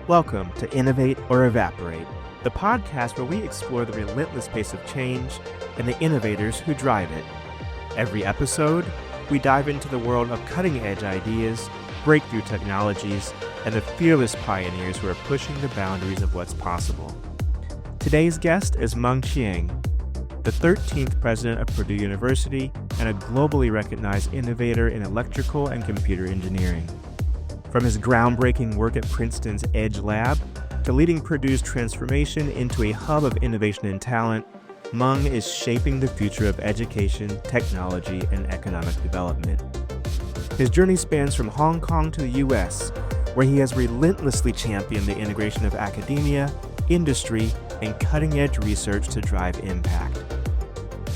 Welcome to Innovate or Evaporate, the podcast where we explore the relentless pace of change and the innovators who drive it. Every episode, we dive into the world of cutting-edge ideas, breakthrough technologies, and the fearless pioneers who are pushing the boundaries of what's possible. Today's guest is Mung Chiang, the 13th president of Purdue University and a globally recognized innovator in electrical and computer engineering. From his groundbreaking work at Princeton's Edge Lab to leading Purdue's transformation into a hub of innovation and talent, Mung is shaping the future of education, technology, and economic development. His journey spans from Hong Kong to the U.S., where he has relentlessly championed the integration of academia, industry, and cutting-edge research to drive impact.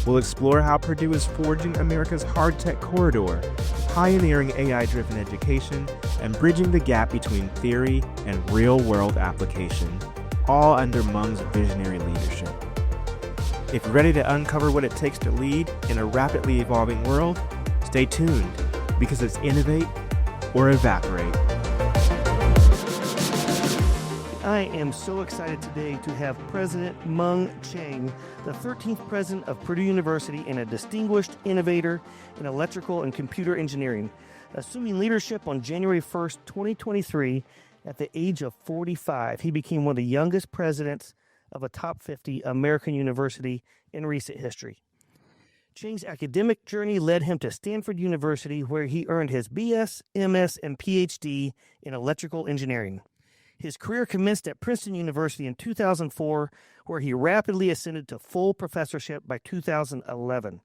We'll explore how Purdue is forging America's hard tech corridor, pioneering AI-driven education, and bridging the gap between theory and real-world application, all under Mung's visionary leadership. If you're ready to uncover what it takes to lead in a rapidly evolving world, stay tuned, because it's Innovate or Evaporate. I am so excited today to have President Mung Chiang, the 13th president of Purdue University and a distinguished innovator in electrical and computer engineering. Assuming leadership on January 1st, 2023, at the age of 45, he became one of the youngest presidents of a top 50 American university in recent history. Chiang's academic journey led him to Stanford University, where he earned his BS, MS, and PhD in electrical engineering. His career commenced at Princeton University in 2004, where he rapidly ascended to full professorship by 2011.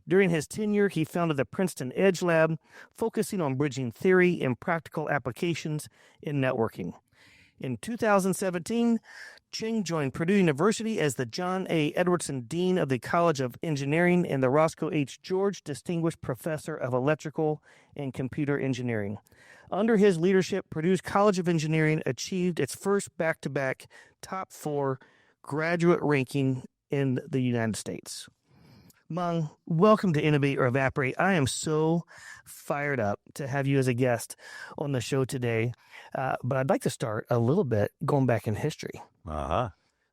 During his tenure, he founded the Princeton Edge Lab, focusing on bridging theory and practical applications in networking. In 2017, Chiang joined Purdue University as the John A. Edwardson Dean of the College of Engineering and the Roscoe H. George Distinguished Professor of Electrical and Computer Engineering. Under his leadership, Purdue's College of Engineering achieved its first back-to-back top 4 graduate ranking in the United States. Mung, welcome to Innovate or Evaporate. I am so fired up to have you as a guest on the show today, but I'd like to start a little bit going back in history.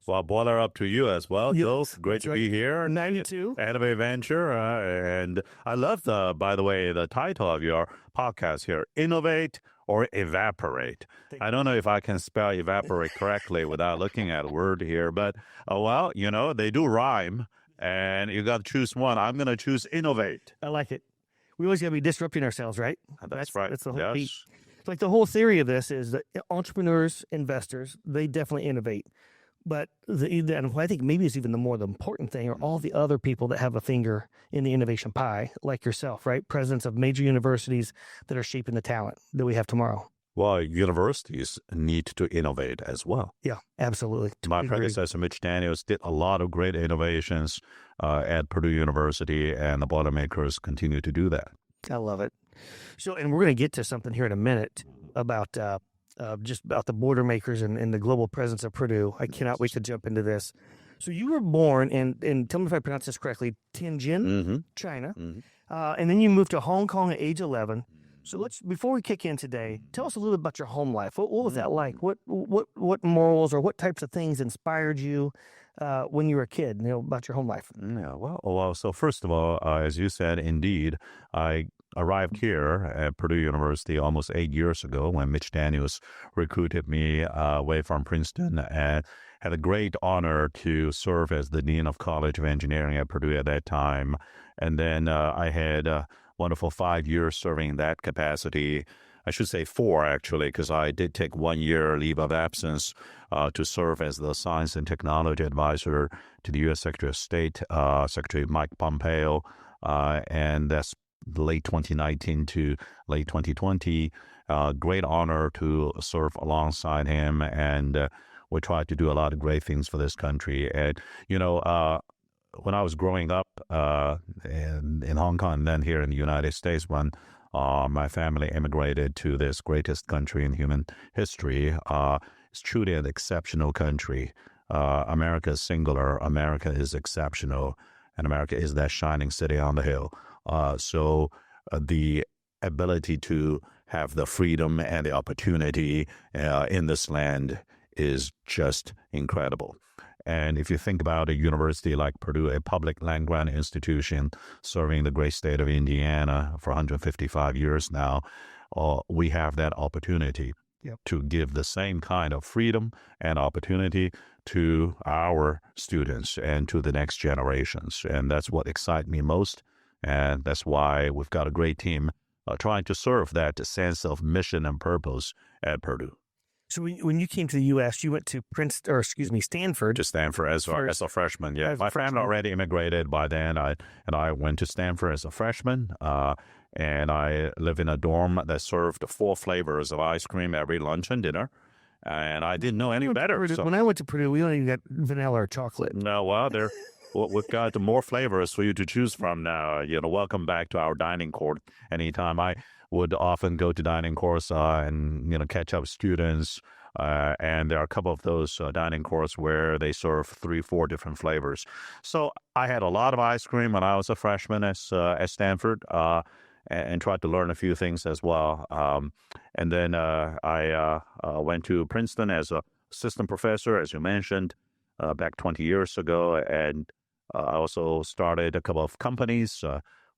Well, boiler up to you as well, Joe. Great to be here. 92. Innovate Venture. And I love, by the way, the title of your podcast here, Innovate or Evaporate. I don't know if I can spell evaporate correctly without looking at a word here, but, they do rhyme, and you got to choose one. I'm going to choose Innovate. I like it. We always got to be disrupting ourselves, right? That's right. That's the whole yes. beat. It's like the whole theory of this is that entrepreneurs, investors, they definitely innovate. But and I think maybe it's even the important thing are all the other people that have a finger in the innovation pie, like yourself, right? Presidents of major universities that are shaping the talent that we have tomorrow. Well, universities need to innovate as well. Yeah, absolutely. My predecessor, Mitch Daniels, did a lot of great innovations at Purdue University, and the Boilermakers continue to do that. I love it. So, and we're going to get to something here in a minute about just about the Boilermakers and the global presence of Purdue. I cannot wait to jump into this. So you were born in tell me if I pronounce this correctly, Tianjin, China, and then you moved to Hong Kong at age 11. So before we kick in today, tell us a little bit about your home life. What was that like? What morals or what types of things inspired you when you were a kid? About your home life. Yeah. Well. So first of all, as you said, indeed, I arrived here at Purdue University almost 8 years ago when Mitch Daniels recruited me away from Princeton, and had a great honor to serve as the Dean of College of Engineering at Purdue at that time. And then I had a wonderful 5 years serving in that capacity. I should say 4, actually, because I did take 1 year leave of absence to serve as the Science and Technology Advisor to the U.S. Secretary of State, Secretary Mike Pompeo, and that's late 2019 to late 2020. Great honor to serve alongside him, and we tried to do a lot of great things for this country. And, when I was growing up in Hong Kong and then here in the United States, when my family immigrated to this greatest country in human history, it's truly an exceptional country. America is singular. America is exceptional. And America is that shining city on the hill. So the ability to have the freedom and the opportunity in this land is just incredible. And if you think about a university like Purdue, a public land-grant institution serving the great state of Indiana for 155 years now, we have that opportunity to give the same kind of freedom and opportunity to our students and to the next generations. And that's what excites me most. And that's why we've got a great team trying to serve that sense of mission and purpose at Purdue. So when you came to the U.S., you went to Stanford. To Stanford as a freshman. Yeah, my family already immigrated by then. I went to Stanford as a freshman, and I lived in a dorm that served 4 flavors of ice cream every lunch and dinner. And I didn't know any better. So. When I went to Purdue, we only even got vanilla or chocolate. No, well, we've got more flavors for you to choose from now. Welcome back to our dining court. Anytime I would often go to dining courts and catch up with students. And there are a couple of those dining courts where they serve 3-4 different flavors. So I had a lot of ice cream when I was a freshman at Stanford. And tried to learn a few things as well. And then I went to Princeton as an assistant professor, as you mentioned, back 20 years ago. And I also started a couple of companies.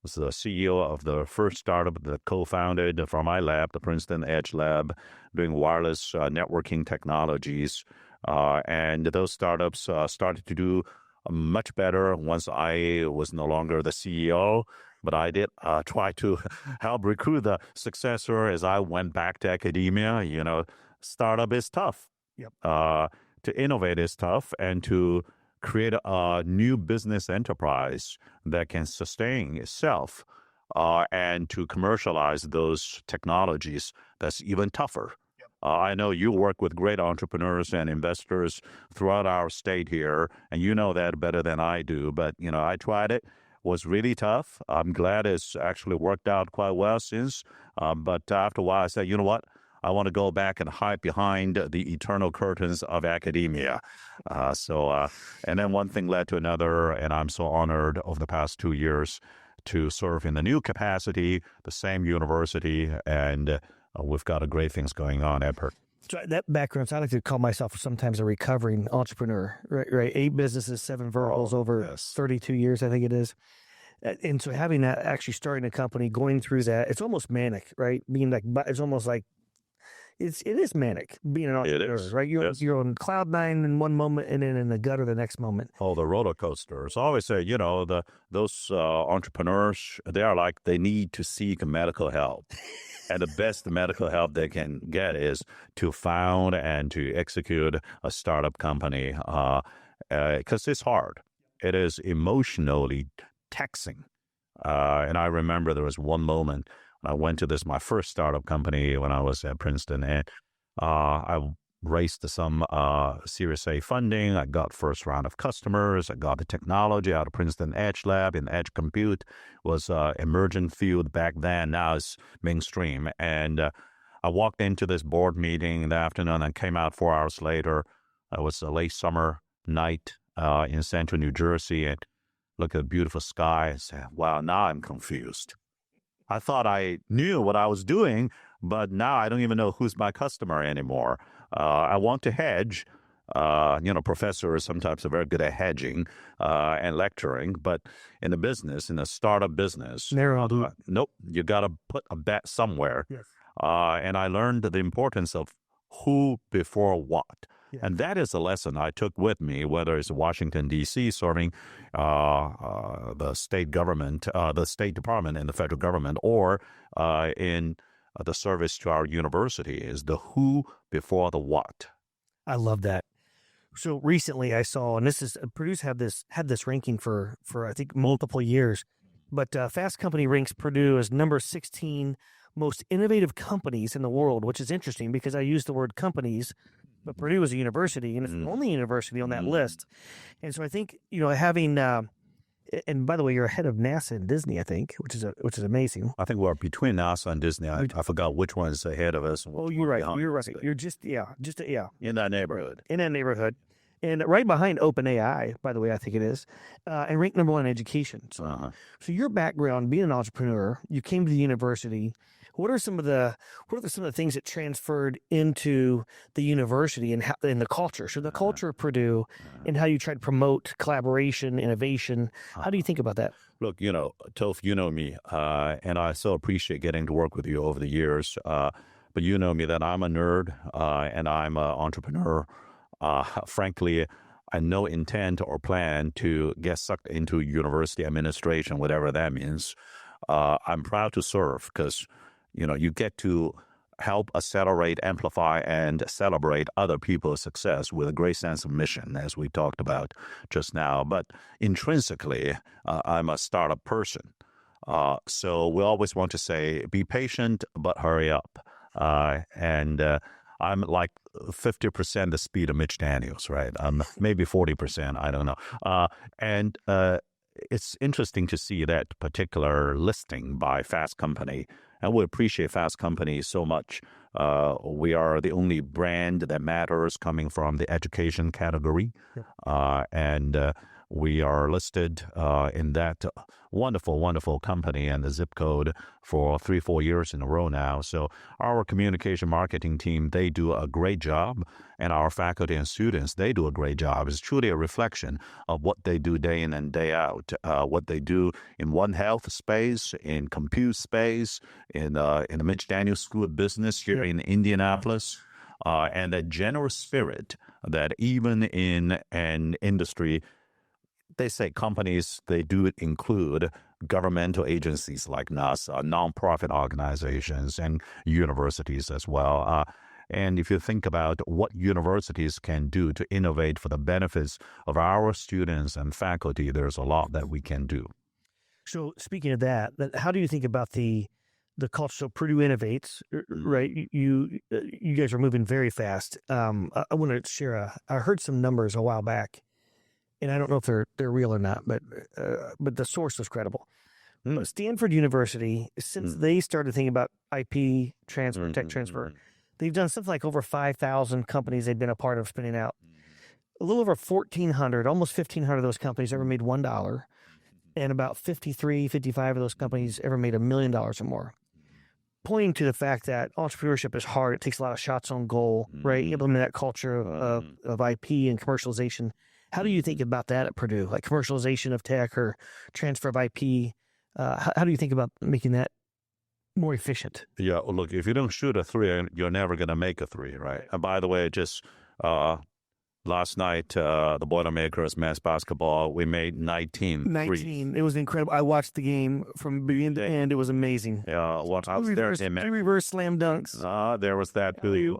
Was the CEO of the first startup that co-founded from my lab, the Princeton Edge Lab, doing wireless networking technologies. And those startups started to do much better once I was no longer the CEO. But I did try to help recruit the successor as I went back to academia. Startup is tough. To innovate is tough, and to create a new business enterprise that can sustain itself and to commercialize those technologies, that's even tougher. I know you work with great entrepreneurs and investors throughout our state here, and you know that better than I do. But, I tried it. Was really tough. I'm glad it's actually worked out quite well since. But after a while, I said, you know what? I want to go back and hide behind the eternal curtains of academia. And then one thing led to another, and I'm so honored over the past 2 years to serve in the new capacity, the same university, and we've got great things going on at Purdue. So that background, so I like to call myself sometimes a recovering entrepreneur, right? 8 businesses, 7 verticals over 32 years, I think it is. And so having that, actually starting a company, going through that, it's almost manic, right? It's almost like, it is manic being an entrepreneur, right? You're on cloud 9 in one moment and then in the gutter the next moment. Oh, the roller coasters. I always say, those entrepreneurs, they need to seek medical help. And the best medical help they can get is to found and to execute a startup company because it's hard. It is emotionally taxing. And I remember there was one moment when I went to my first startup company when I was at Princeton, and I raised some Series A funding. I got first round of customers. I got the technology out of Princeton Edge Lab, and edge compute was an emergent field back then. Now it's mainstream. And I walked into this board meeting in the afternoon and came out 4 hours later. It was a late summer night in central New Jersey, and looked at the beautiful sky and said, wow, now I'm confused. I thought I knew what I was doing, but now I don't even know who's my customer anymore. I want to hedge. Professors sometimes are very good at hedging and lecturing, but in the startup business, nope, you got to put a bet somewhere. Yes. And I learned the importance of who before what. Yeah. And that is a lesson I took with me, whether it's Washington, D.C., serving the state government, the State Department and the federal government, or in the service to our university, is the who before the what. I love that. So recently I saw, and Purdue's had this ranking for I think multiple years, but Fast Company ranks Purdue as number 16 most innovative companies in the world, which is interesting because I use the word companies, but Purdue is a university, and it's the only university on that list. And so I think, having, and by the way, you're ahead of NASA and Disney, I think, which is amazing. I think we're between NASA and Disney. I forgot which one is ahead of us. Oh, you're right. You're right. You're just in that neighborhood. And right behind OpenAI, by the way, I think it is, and ranked number 1 in education. So your background, being an entrepreneur, you came to the university. What are some of the things that transferred into the university and how in the culture? So the culture of Purdue and how you try to promote collaboration, innovation. How do you think about that? Look, Toph, you know me, and I so appreciate getting to work with you over the years. But you know me that I'm a nerd and I'm an entrepreneur. Frankly, I have no intent or plan to get sucked into university administration, whatever that means. I'm proud to serve because, you get to help accelerate, amplify, and celebrate other people's success with a great sense of mission, as we talked about just now. But intrinsically, I'm a startup person. So we always want to say, be patient, but hurry up. And I'm like 50% the speed of Mitch Daniels, right? Maybe 40%, I don't know. And it's interesting to see that particular listing by Fast Company. And we appreciate Fast Company so much. We are the only brand that matters coming from the education category. And we are listed in that wonderful, wonderful company and the zip code for 3-4 years in a row now. So our communication marketing team, they do a great job. And our faculty and students, they do a great job. It's truly a reflection of what they do day in and day out, what they do in One Health space, in compute space, in the Mitch Daniels School of Business here in Indianapolis, and that generous spirit that even in an industry, they say companies, they do include governmental agencies like NASA, nonprofit organizations, and universities as well. And if you think about what universities can do to innovate for the benefits of our students and faculty, there's a lot that we can do. So speaking of that, how do you think about the culture? So Purdue innovates, right? You guys are moving very fast. I want to share I heard some numbers a while back, and I don't know if they're real or not, but the source was credible. But Stanford University, since they started thinking about IP transfer, tech transfer, they've done something like over 5,000 companies they've been a part of spinning out. A little over 1,400, almost 1,500 of those companies ever made $1, and about 55 of those companies ever made $1 million or more. Pointing to the fact that entrepreneurship is hard. It takes a lot of shots on goal, right? Implement that culture of IP and commercialization. How do you think about that at Purdue? Like commercialization of tech or transfer of IP? How do you think about making that more efficient? Yeah, look, if you don't shoot a 3, you're never going to make a 3, right? And by the way, just last night, the Boilermakers men's basketball, we made 19 19. It was incredible. I watched the game from beginning to end. It was amazing. Yeah, what else? Three reverse slam dunks. There was that too.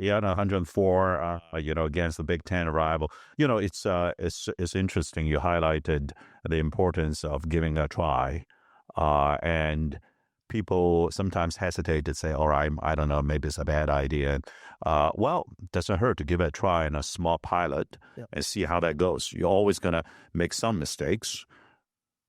104, against the Big Ten rival. It's interesting. You highlighted the importance of giving a try, and people sometimes hesitate to say, all right, I don't know, maybe it's a bad idea. Well, it doesn't hurt to give it a try in a small pilot and see how that goes. You're always going to make some mistakes.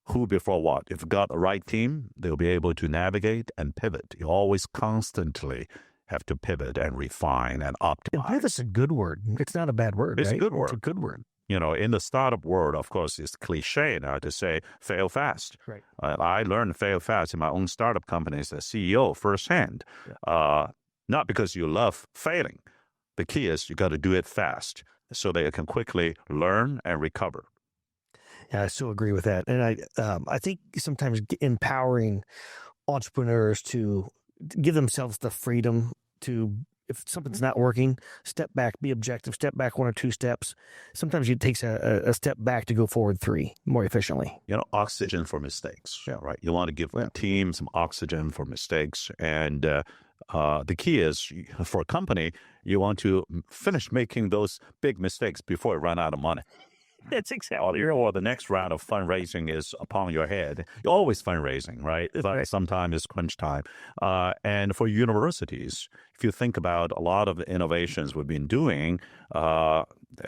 Who before what? If you've got the right team, they'll be able to navigate and pivot. You always constantly have to pivot and refine and optimize. And that's a good word. It's not a bad word, It's right? a good word. It's a good word. In the startup world, of course, it's cliche now to say fail fast. Right. I learned fail fast in my own startup companies as CEO firsthand. Not because you love failing. The key is you got to do it fast so that you can quickly learn and recover. Yeah, I so agree with that. And I think sometimes empowering entrepreneurs to give themselves the freedom to, if something's not working, step back, be objective, step back 1 or 2 steps. Sometimes it takes a step back to go forward 3 more efficiently. Oxygen for mistakes, right? You want to give the team some oxygen for mistakes. And the key is for a company, you want to finish making those big mistakes before you run out of money. That's exactly. Or the next round of fundraising is upon your head. You're always fundraising, right? But right. Sometimes it's crunch time. And for universities, if you think about a lot of the innovations we've been doing,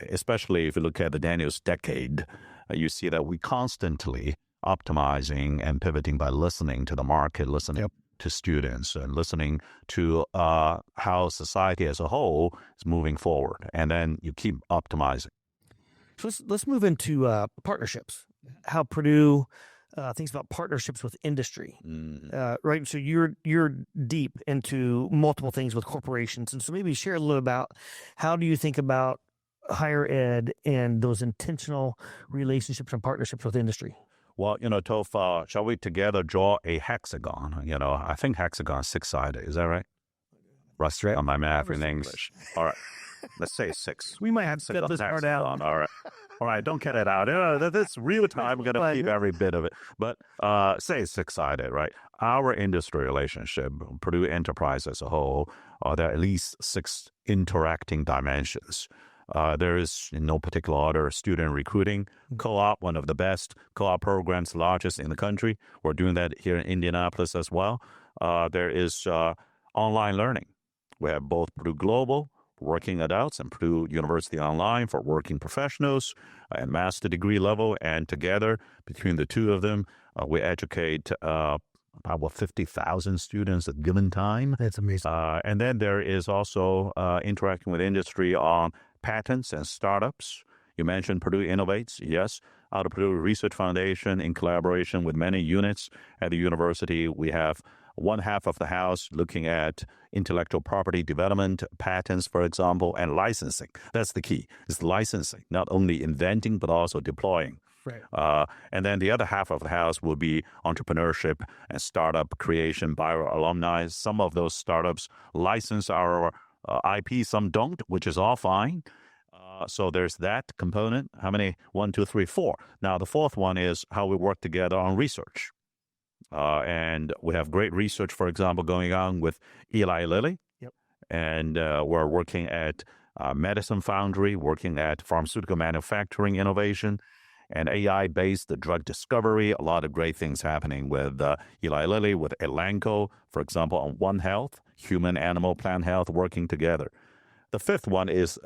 especially if you look at the Daniels decade, you see that we constantly optimizing and pivoting by listening to the market, listening to students, and listening to how society as a whole is moving forward. And then you keep optimizing. So let's move into partnerships. How Purdue things about partnerships with industry, Mm. right? So you're deep into multiple things with corporations, and so maybe share a little about how do you think about higher ed and those intentional relationships and partnerships with industry. Well, Toph, shall we together draw a hexagon? I think hexagon is six-sided. Is that right? Rusty on my math in English. All right. Let's say 6. We might have to set this part out. All right. All right. Don't cut it out. That's real time. We're going to keep every bit of it. But say 6-sided, right? Our industry relationship, Purdue Enterprise as a whole, there are at least 6 interacting dimensions. There is, in no particular order, student recruiting, co-op, one of the best co-op programs, largest in the country. We're doing that here in Indianapolis as well. There is online learning. We have both Purdue Global, working adults, and Purdue University Online for working professionals and master degree level. And together, between the two of them, we educate about 50,000 students at a given time. That's amazing. And then there is also interacting with industry on patents and startups. You mentioned Purdue Innovates. Yes, out of Purdue Research Foundation, in collaboration with many units at the university, we have one half of the house looking at intellectual property development, patents, for example, and licensing. That's the key. It's licensing, not only inventing, but also deploying. Right. And then the other half of the house will be entrepreneurship and startup creation by our alumni. Some of those startups license our IP, some don't, which is all fine. So there's that component. How many? 1, 2, 3, 4. Now, the fourth one is how we work together on research. And we have great research, for example, going on with Eli Lilly. Yep. And we're working at Medicine Foundry, working at pharmaceutical manufacturing innovation and AI-based drug discovery. A lot of great things happening with Eli Lilly, with Elanco, for example, on One Health, human, animal, plant health, working together. The fifth one is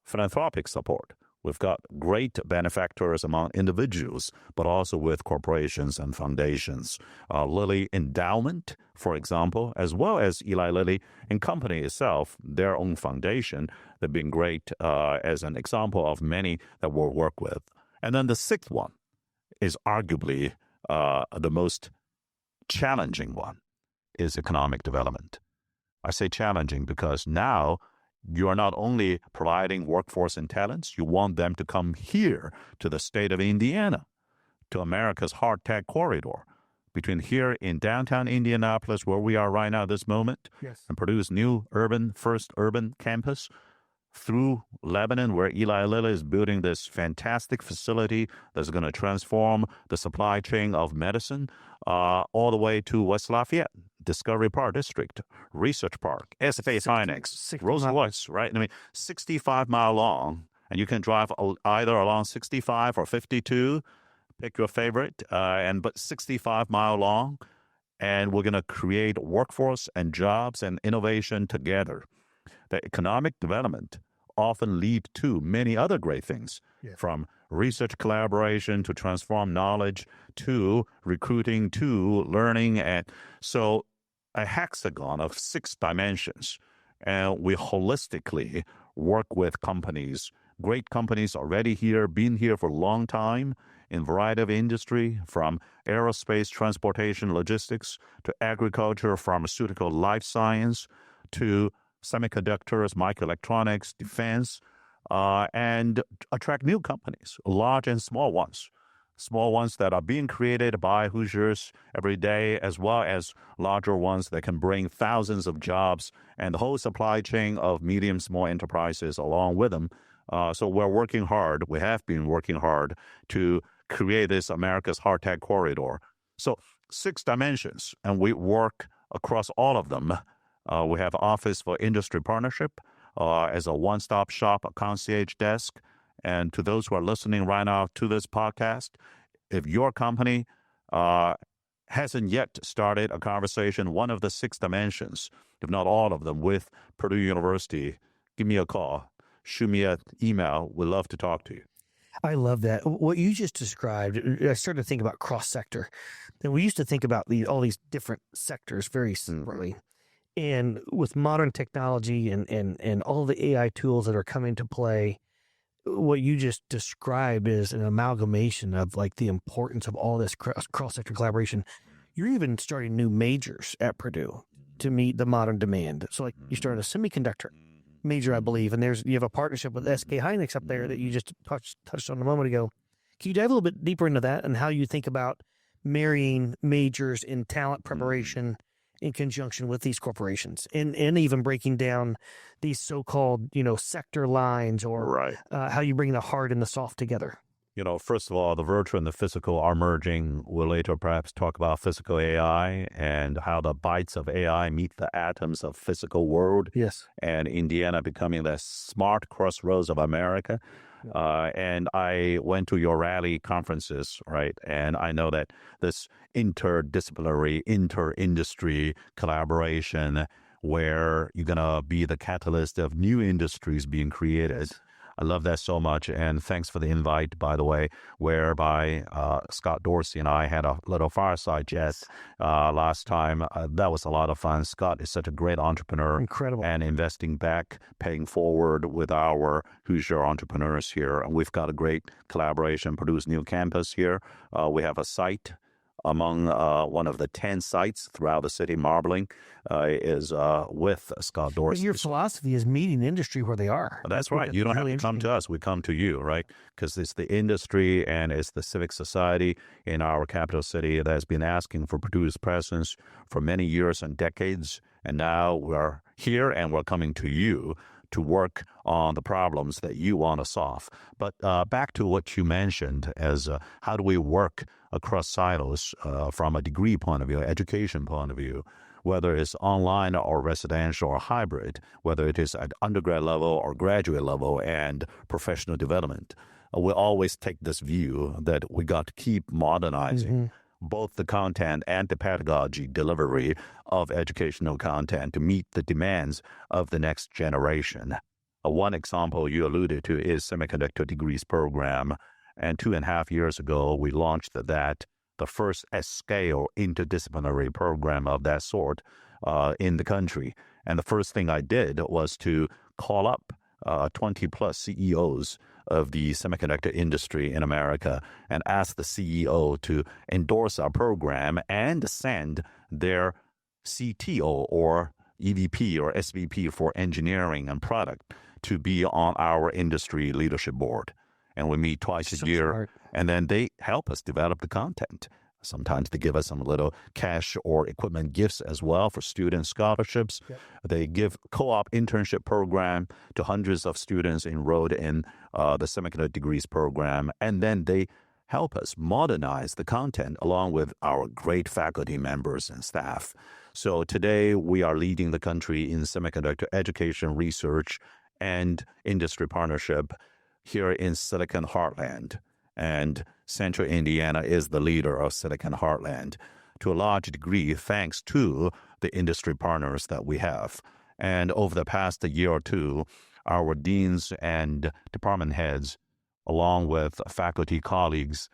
philanthropic support. We've got great benefactors among individuals, but also with corporations and foundations. Lilly Endowment, for example, as well as Eli Lilly and company itself, their own foundation. They've been great as an example of many that we'll work with. And then the sixth one is arguably the most challenging one, is economic development. I say challenging because now you are not only providing workforce and talents, you want them to come here to the state of Indiana, to America's hard tech corridor, between here in downtown Indianapolis, where we are right now this moment, Yes. and Purdue's new first urban campus, through Lebanon, where Eli Lilly is building this fantastic facility that's going to transform the supply chain of medicine, all the way to West Lafayette, Discovery Park District, Research Park, SFA Finex, Rolls-Royce, right? I mean, 65-mile long, and you can drive either along 65 or 52, pick your favorite, but 65-mile long, and we're going to create workforce and jobs and innovation together. The economic development often lead to many other great things, from research collaboration to transform knowledge to recruiting to learning. And so a hexagon of 6 dimensions. And we holistically work with companies, great companies already here, been here for a long time in a variety of industry, from aerospace, transportation, logistics, to agriculture, pharmaceutical, life science, to semiconductors, microelectronics, defense, and attract new companies, large and small ones that are being created by Hoosiers every day, as well as larger ones that can bring thousands of jobs and the whole supply chain of medium, small enterprises along with them. So we're working hard. We have been working hard to create this America's hard tech corridor. So 6 dimensions, and we work across all of them. We have Office for Industry Partnership as a one-stop shop, a concierge desk. And to those who are listening right now to this podcast, if your company hasn't yet started a conversation, one of the 6 dimensions, if not all of them, with Purdue University, give me a call, shoot me an email. We'd love to talk to you. I love that. What you just described, I started to think about cross-sector. And we used to think about all these different sectors very separately. And with modern technology and all the AI tools that are coming to play, what you just described is an amalgamation of like the importance of all this cross-sector collaboration. You're even starting new majors at Purdue to meet the modern demand. So like you started a semiconductor major, I believe, and you have a partnership with SK Hynix up there that you just touched on a moment ago. Can you dive a little bit deeper into that and how you think about marrying majors in talent preparation in conjunction with these corporations, and even breaking down these so-called, sector lines, or how you bring the hard and the soft together? First of all, the virtual and the physical are merging. We'll later perhaps talk about physical AI and how the bytes of AI meet the atoms of physical world. Yes. And Indiana becoming the smart crossroads of America. And I went to your rally conferences, right? And I know that this interdisciplinary, inter-industry collaboration where you're going to be the catalyst of new industries being created. Yes. I love that so much. And thanks for the invite, by the way, whereby Scott Dorsey and I had a little fireside chat last time. That was a lot of fun. Scott is such a great entrepreneur. Incredible. And investing back, paying forward with our Hoosier entrepreneurs here. And we've got a great collaboration, Purdue's new campus here. We have a site among one of the 10 sites throughout the city. Marbling is with Scott Dorsey. And your philosophy is meeting industry where they are. That's right. You don't have to come to us. We come to you, right? Because it's the industry and it's the civic society in our capital city that has been asking for Purdue's presence for many years and decades. And now we're here and we're coming to you to work on the problems that you want to solve. But back to what you mentioned as how do we work across silos from a degree point of view, education point of view, whether it's online or residential or hybrid, whether it is at undergrad level or graduate level and professional development. We always take this view that we got to keep modernizing both the content and the pedagogy delivery of educational content to meet the demands of the next generation. One example you alluded to is semiconductor degrees program. And 2.5 years ago, we launched that, the first at-scale interdisciplinary program of that sort in the country. And the first thing I did was to call up 20-plus CEOs of the semiconductor industry in America and ask the CEO to endorse our program and send their CTO or EVP or SVP for engineering and product to be on our industry leadership board. And we meet twice a year, smart. And then they help us develop the content. Sometimes they give us some little cash or equipment gifts as well for student scholarships. Yep. They give co-op internship program to hundreds of students enrolled in the semiconductor degrees program. And then they help us modernize the content along with our great faculty members and staff. So today we are leading the country in semiconductor education, research, and industry partnership here in Silicon Heartland. And Central Indiana is the leader of Silicon Heartland to a large degree thanks to the industry partners that we have. And over the past year or two, our deans and department heads, along with faculty colleagues,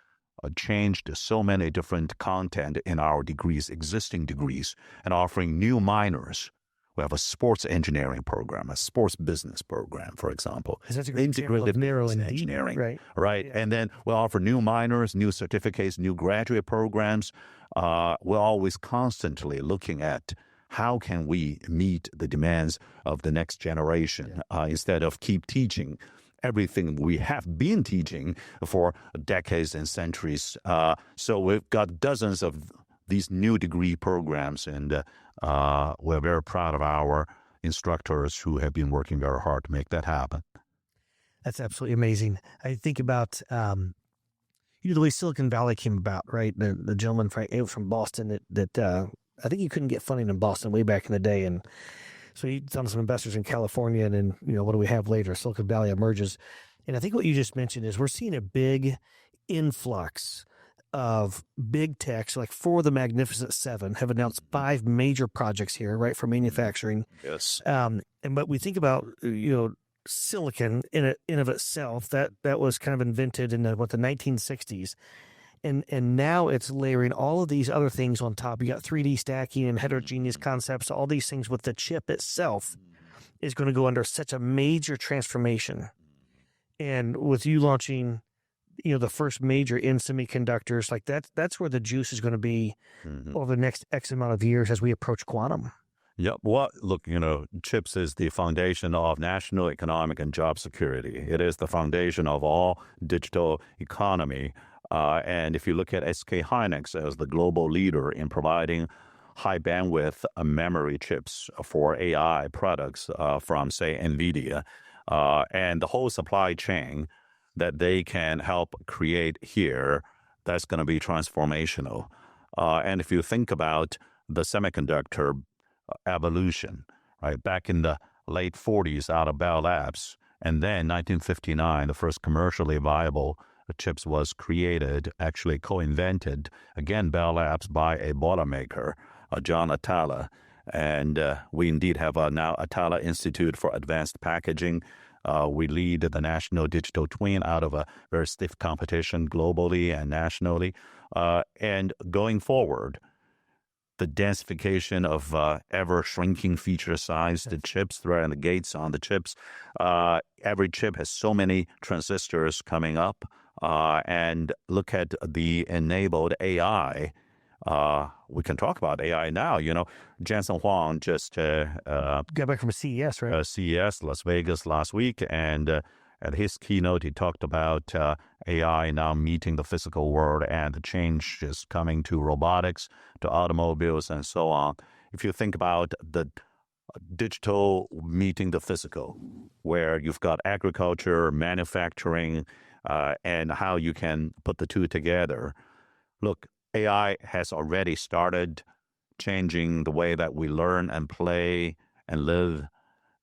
changed so many different content in our degrees, existing degrees, and offering new minors. We have a sports engineering program, a sports business program, for example. That's a great example of narrow and deep, engineering, right? Yeah. And then we'll offer new minors, new certificates, new graduate programs. We're always constantly looking at how can we meet the demands of the next generation instead of keep teaching everything we have been teaching for decades and centuries. So we've got dozens of these new degree programs, and we're very proud of our instructors who have been working very hard to make that happen. That's absolutely amazing. I think about the way Silicon Valley came about, right? The gentleman from Boston that I think you couldn't get funding in Boston way back in the day, and so he found some investors in California, and then what do we have later? Silicon Valley emerges, and I think what you just mentioned is we're seeing a big influx of big techs, like four of the Magnificent Seven have announced 5 major projects here, right, for manufacturing. Yes. But we think about, silicon in of itself, that was kind of invented in the 1960s. And now it's layering all of these other things on top. You got 3D stacking and heterogeneous concepts, all these things with the chip itself is going to go under such a major transformation. And with you launching, the first major in semiconductors, like that's where the juice is going to be over the next X amount of years as we approach quantum. Yeah, well, look, chips is the foundation of national economic and job security. It is the foundation of all digital economy. And if you look at SK Hynix as the global leader in providing high bandwidth memory chips for AI products from, say, NVIDIA, and the whole supply chain that they can help create here, that's going to be transformational. And if you think about the semiconductor evolution, right? Back in the late 40s out of Bell Labs. And then 1959, the first commercially viable chips was created, actually co-invented, again, Bell Labs by a boilermaker, John Atala. And we indeed have now Atala Institute for Advanced Packaging. We lead the National Digital Twin out of a very stiff competition globally and nationally. And going forward, the densification of ever-shrinking feature size, the chips, and the gates on the chips. Every chip has so many transistors coming up. And look at the enabled AI. We can talk about AI now. Jensen Huang just got back from a CES, right? CES, Las Vegas last week. And at his keynote, he talked about AI now meeting the physical world and the changes coming to robotics, to automobiles, and so on. If you think about the digital meeting the physical, where you've got agriculture, manufacturing, and how you can put the two together. Look, AI has already started changing the way that we learn and play and live.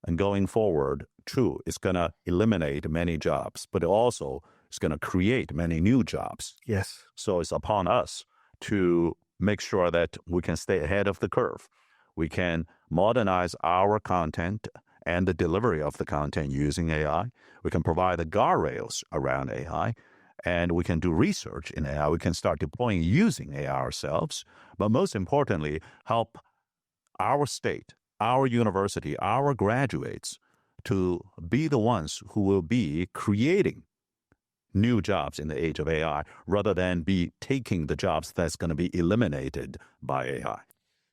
And going forward, true, it's going to eliminate many jobs, but it also is going to create many new jobs. Yes. So it's upon us to make sure that we can stay ahead of the curve. We can modernize our content and the delivery of the content using AI. We can provide the guardrails around AI, and we can do research in AI. We can start deploying using AI ourselves, but most importantly, help our state, our university, our graduates to be the ones who will be creating new jobs in the age of AI rather than be taking the jobs that's going to be eliminated by AI.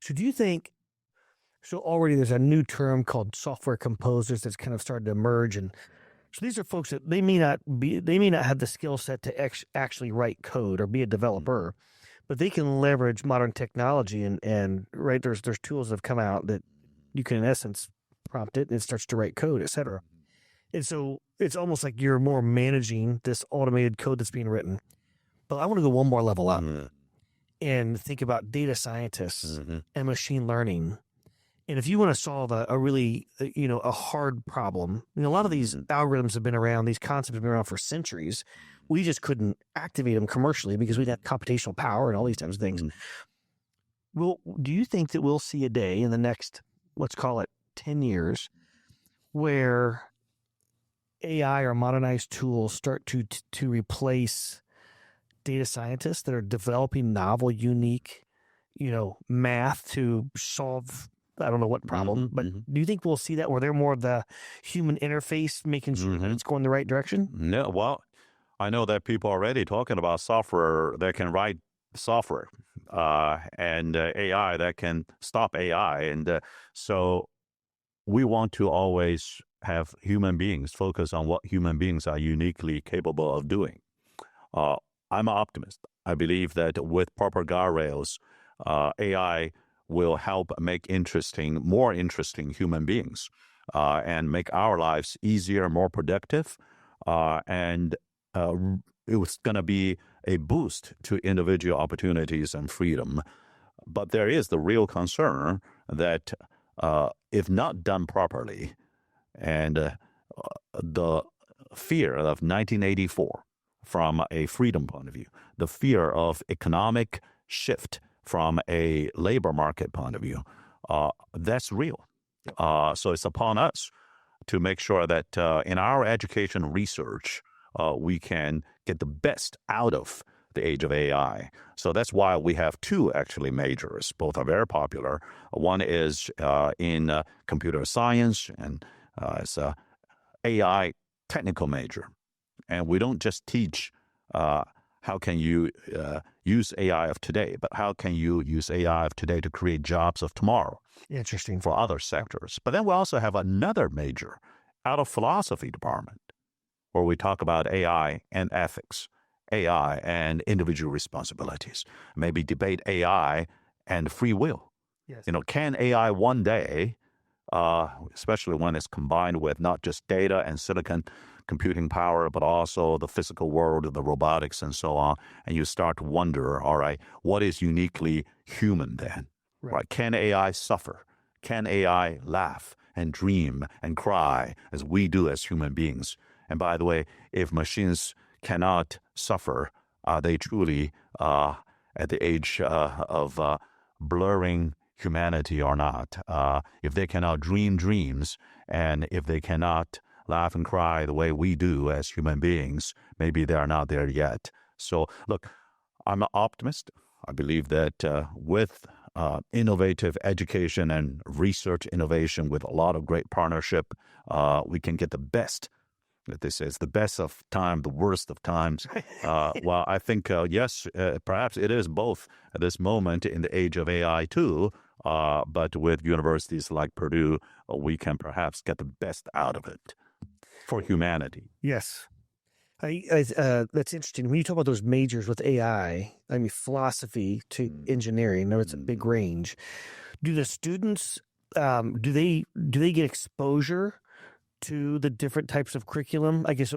So do you think, already there's a new term called software composers that's kind of started to emerge. And so these are folks that they may not have the skill set to actually write code or be a developer, but they can leverage modern technology and right, there's tools that have come out that you can in essence prompt it and it starts to write code, et cetera. And so it's almost like you're more managing this automated code that's being written. But I want to go one more level up and think about data scientists and machine learning. And if you want to solve a really, a hard problem, a lot of these algorithms have been around, these concepts have been around for centuries. We just couldn't activate them commercially because we'd have computational power and all these types of things. Well, do you think that we'll see a day in the next, let's call it 10 years, where AI or modernized tools start to replace data scientists that are developing novel, unique, math to solve, I don't know what problem, but do you think we'll see that where they're more of the human interface, making sure that it's going the right direction? No, well, I know that people are already talking about software that can write software and AI that can stop AI. And so we want to always have human beings focus on what human beings are uniquely capable of doing. I'm an optimist. I believe that with proper guardrails, AI will help make more interesting human beings and make our lives easier, more productive. And it was going to be a boost to individual opportunities and freedom. But there is the real concern that if not done properly, and the fear of 1984 from a freedom point of view, the fear of economic shift from a labor market point of view, that's real. So it's upon us to make sure that in our education research, we can get the best out of the age of AI. So that's why we have two actually majors. Both are very popular. One is in computer science, and it's a AI technical major. And we don't just teach how can you use AI of today, but how can you use AI of today to create jobs of tomorrow. Interesting. For other sectors. But then we also have another major out of philosophy department where we talk about AI and ethics, AI and individual responsibilities, maybe debate AI and free will. Yes. Can AI one day, especially when it's combined with not just data and silicon computing power, but also the physical world, the robotics and so on, and you start to wonder, all right, what is uniquely human then? Right? Can AI suffer? Can AI laugh and dream and cry as we do as human beings? And by the way, if machines cannot suffer, are they truly at the age of blurring humanity or not? If they cannot dream dreams, and if they cannot laugh and cry the way we do as human beings, maybe they are not there yet. So look, I'm an optimist. I believe that with innovative education and research innovation, with a lot of great partnership, we can get the best. This is the best of time, the worst of times. Well, I think, yes, perhaps it is both at this moment in the age of AI too, but with universities like Purdue, we can perhaps get the best out of it for humanity. Yes. That's interesting. When you talk about those majors with AI, I mean, philosophy to engineering, I know it's a big range. Do the students, do they get exposure to the different types of curriculum? I guess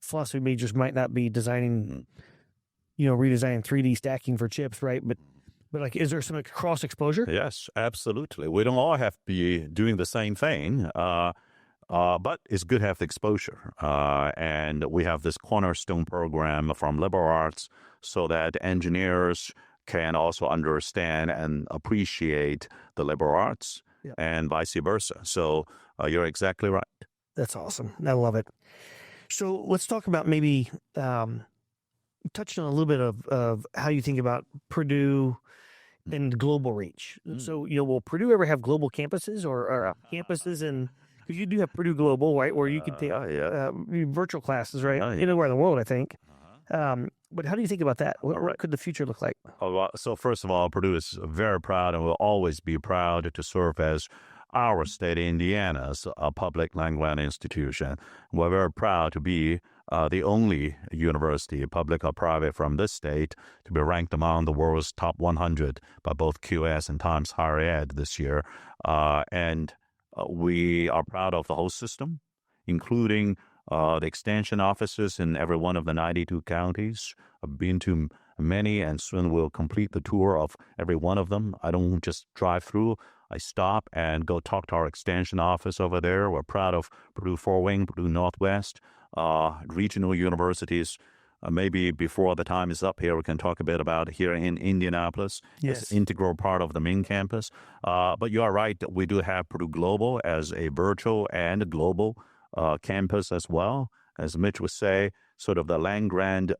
philosophy majors might not be designing, redesigning 3D stacking for chips, right? But like, is there some cross exposure? Yes, absolutely. We don't all have to be doing the same thing. But it's good to have the exposure. And we have this cornerstone program from liberal arts so that engineers can also understand and appreciate the liberal arts and vice versa. So you're exactly right. That's awesome. I love it. So let's talk about maybe touching on a little bit of how you think about Purdue and global reach. So, will Purdue ever have global campuses or campuses in... Because you do have Purdue Global, right, where you can take virtual classes, right, anywhere in the world, I think. But how do you think about that? What could the future look like? So first of all, Purdue is very proud and will always be proud to serve as our state, Indiana's public language institution. We're very proud to be the only university, public or private, from this state to be ranked among the world's top 100 by both QS and Times Higher Ed this year. And we are proud of the whole system, including the extension offices in every one of the 92 counties. I've been to many and soon will complete the tour of every one of them. I don't just drive through. I stop and go talk to our extension office over there. We're proud of Purdue Fort Wayne, Purdue Northwest, regional universities. Maybe before the time is up here, we can talk a bit about here in Indianapolis. Yes. It's an integral part of the main campus. But you are right. We do have Purdue Global as a virtual and global campus as well. As Mitch would say, sort of the land-grant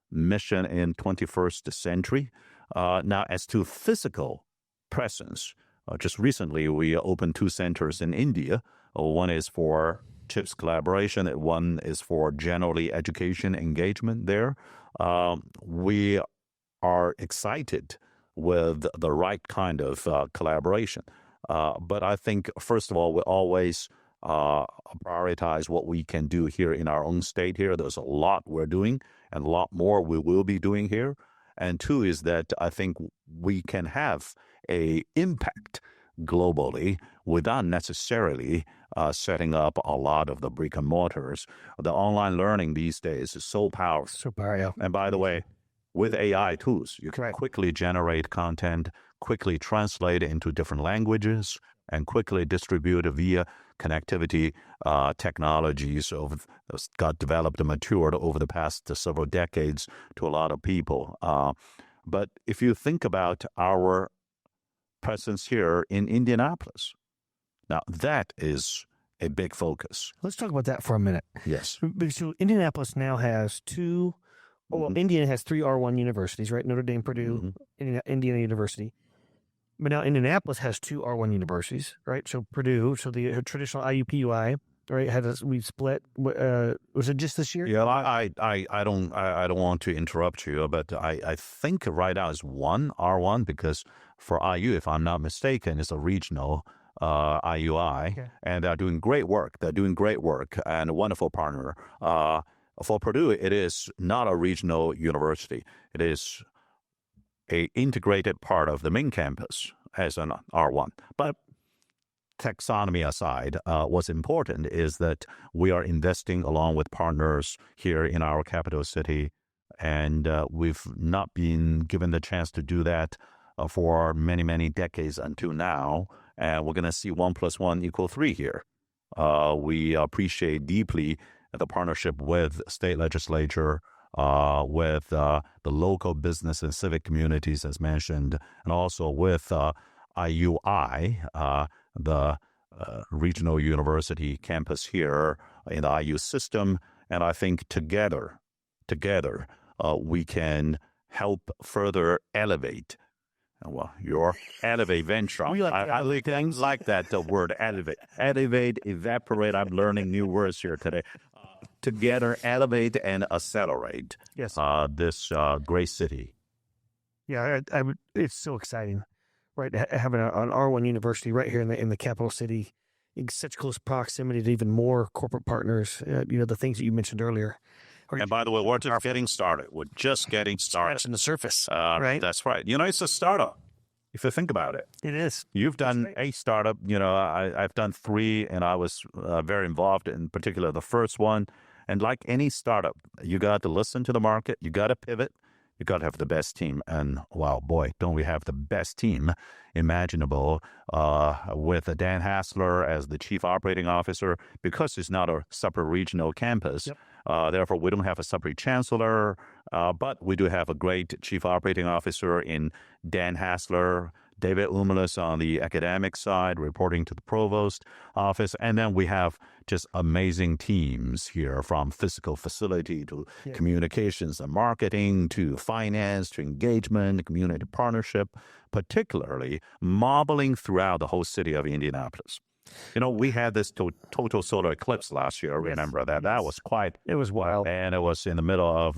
mission in 21st century. Now, as to physical presence, just recently we opened 2 centers in India. One is for CHIPS collaboration. One is for generally education engagement there. We are excited with the right kind of collaboration. But I think, first of all, we always prioritize what we can do here in our own state here. There's a lot we're doing and a lot more we will be doing here. And 2 is that I think we can have a impact globally without necessarily setting up a lot of the brick and mortars. The online learning these days is so powerful. So powerful. And by the way, with AI tools, you can quickly generate content, quickly translate into different languages, and quickly distribute via connectivity technologies that got developed and matured over the past several decades to a lot of people. But if you think about our presence here in Indianapolis, now that is a big focus. Let's talk about that for a minute. Yes. So Indianapolis now has 2, well, Indiana has 3 R1 universities, right? Notre Dame, Purdue, Indiana University. But now Indianapolis has 2 R1 universities, right? So Purdue, so the traditional IUPUI, right? We split? Was it just this year? Yeah, I don't want to interrupt you, but I think right now is one R1 because for IU, if I'm not mistaken, it's a regional IUI, Okay. and they're doing great work. They're doing great work and a wonderful partner. For Purdue, it is not a regional university. It is a integrated part of the main campus as an R1. But taxonomy aside, what's important is that we are investing along with partners here in our capital city, and we've not been given the chance to do that for many, many decades until now, and we're going to see 1 + 1 = 3 here. We appreciate deeply the partnership with state legislature, with the local business and civic communities, as mentioned, and also with IUI, the regional university campus here in the IU system. And I think together, we can help further elevate. Well, your elevate venture. I like that word elevate, evaporate. I'm learning new words here today. Together, elevate and accelerate. Yes. This great city. Yeah, it's so exciting, right? Having an R1 university right here in the capital city, in such close proximity to even more corporate partners. The things that you mentioned earlier. And by the way, we're just getting started. We're just getting started. Scratching the surface, right? That's right. It's a startup. If you think about it, it is. You've done a startup. I've done 3, and I was very involved in particular the first one. And like any startup, you got to listen to the market. You got to pivot. You got to have the best team. And wow, boy, don't we have the best team imaginable with Dan Hassler as the chief operating officer, because it's not a separate regional campus. Yep. Therefore, we don't have a separate chancellor, but we do have a great chief operating officer in Dan Hassler, David Umalis on the academic side, reporting to the provost office. And then we have just amazing teams here, from physical facility to communications and marketing to finance to engagement, community partnership, particularly modeling throughout the whole city of Indianapolis. We had this total solar eclipse last year. Remember that? That was It was wild. And it was in the middle of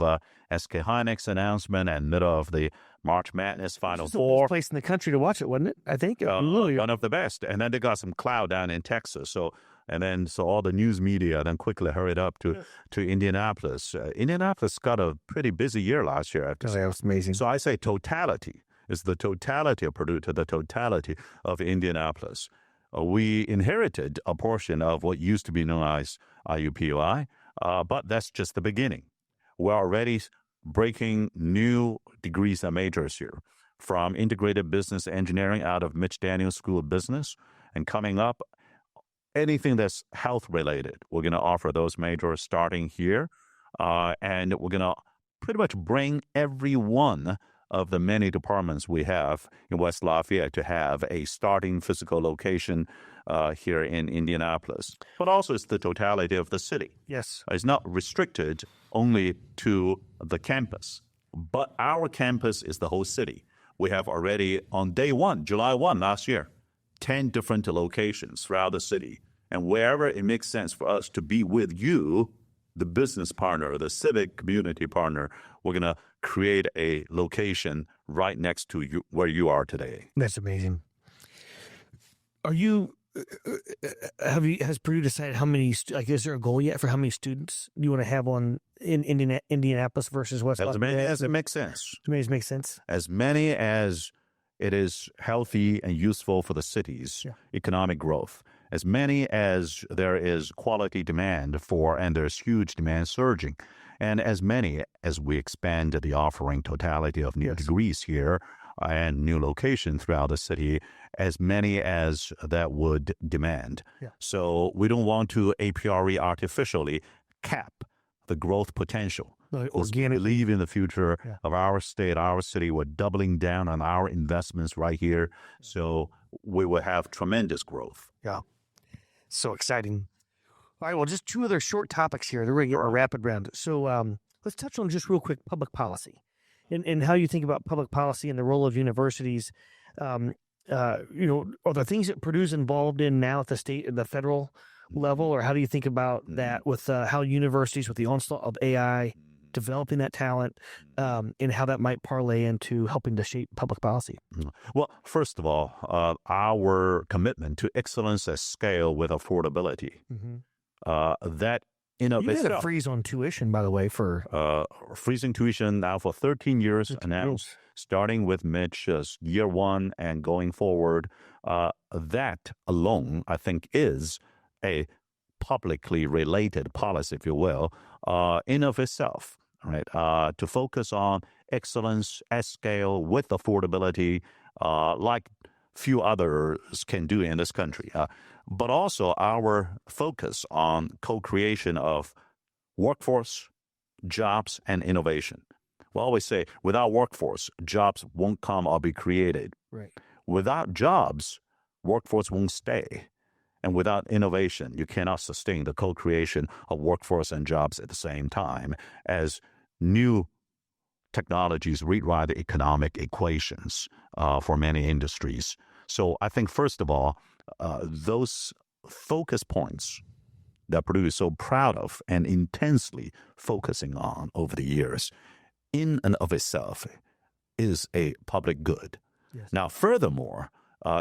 SK Hynix announcement and middle of the March Madness Final Four. The best place in the country to watch it, wasn't it? I think. One of the best. And then they got some cloud down in Texas. So all the news media then quickly hurried up to Indianapolis. Indianapolis got a pretty busy year last year. That was amazing. So I say totality is the totality of Purdue to the totality of Indianapolis. We inherited a portion of what used to be known as IUPUI, but that's just the beginning. We're already breaking new degrees and majors here, from integrated business engineering out of Mitch Daniels School of Business, and coming up, anything that's health related. We're going to offer those majors starting here, and we're going to pretty much bring every one of the many departments we have in West Lafayette to have a starting physical location here in Indianapolis. But also it's the totality of the city. Yes. It's not restricted only to the campus, but our campus is the whole city. We have already, on day 1, July 1 last year, 10 different locations throughout the city. And wherever it makes sense for us to be with you, the business partner, the civic community partner, we're going to create a location right next to you where you are today. That's amazing. Has Purdue decided how many, is there a goal yet for how many students you want to have in Indianapolis versus West Lafayette? As it makes sense. It makes sense. As many as it is healthy and useful for the city's economic growth. As many as there is quality demand for, and there's huge demand surging, and as many as we expand the offering totality of new degrees here and new locations throughout the city, as many as that would demand. Yeah. So we don't want to a priori artificially cap the growth potential. Organic. We believe in the future of our state, our city. We're doubling down on our investments right here. So we will have tremendous growth. Yeah. So exciting. All right, well, just 2 other short topics here. We're going to get a rapid round. So let's touch on just real quick public policy and how you think about public policy and the role of universities. Are the things that Purdue's involved in now at the state and the federal level, or how do you think about that with how universities, with the onslaught of AI, developing that talent, and how that might parlay into helping to shape public policy? Well, first of all, our commitment to excellence at scale with affordability, that in of You had a itself, freeze on tuition, by the way, for freezing tuition now for 13 years, announced, starting with Mitch year one and going forward. That alone, I think, is a publicly related policy, if you will, in of itself, right? To focus on excellence at scale with affordability, like few others can do in this country. But also our focus on co-creation of workforce, jobs, and innovation. We always say, without workforce, jobs won't come or be created. right. Without jobs, workforce won't stay. And without innovation, you cannot sustain the co-creation of workforce and jobs at the same time as new technologies rewrite the economic equations for many industries. So I think, first of all, those focus points that Purdue is so proud of and intensely focusing on over the years, in and of itself, is a public good. Yes. Now, furthermore,